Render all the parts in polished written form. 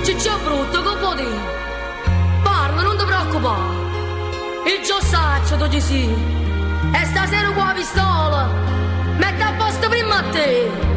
Ciccio brutto, che può dire? Parla, non ti preoccupare. Il giosaccio tu ci sì. E stasera con la pistola metti a posto prima a te.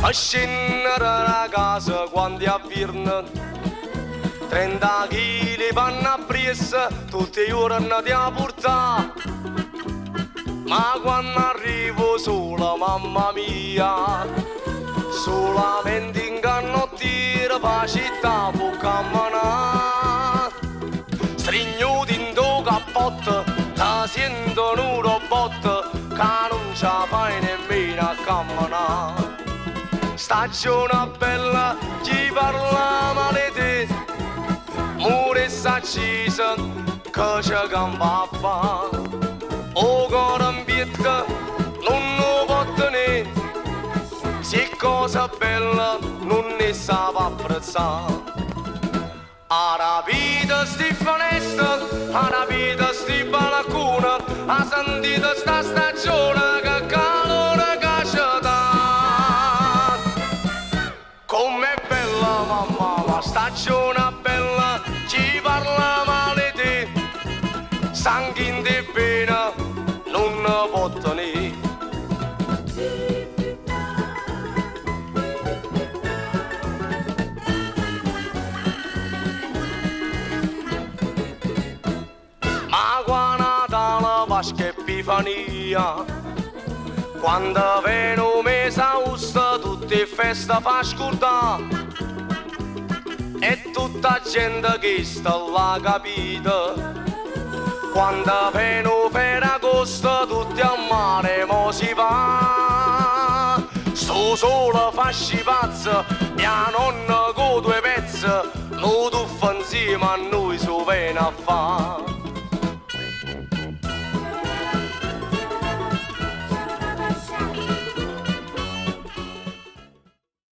A scendere da casa quando è a Virna 30 kg panna a presa tutti i giorni ti a portare. Ma quando arrivo sola, mamma mia, solamente in canottiera fa città può camminare. Strignuti in tuo cappotto, la sento un robot che non ce la fai nemmeno a camminare. Stagione bella, chi parla male te, mure s'accisa, che c'è gamba a fa. O cuore ambietta, non lo può tenere, se cosa bella non ne sa apprezzare. Ha rapito sti finestre, ha rapito sti balconi, ha sentito sta stagione che calore che c'è dà. Com'è bella mamma, la stagione bella, ci parla male te, sangue in te pena, non ne può tenere. Ma qua Natale, Pasqua e Epifania, quando viene un mese augusto, tutte feste fa scordare. E tutta gente che sta là capita, quando viene un Ferragosto, tutti a mare mo si va. Sto solo fasci pazzo, mia nonna con due pezzi, lo tuffa insieme a noi su viene a fa'.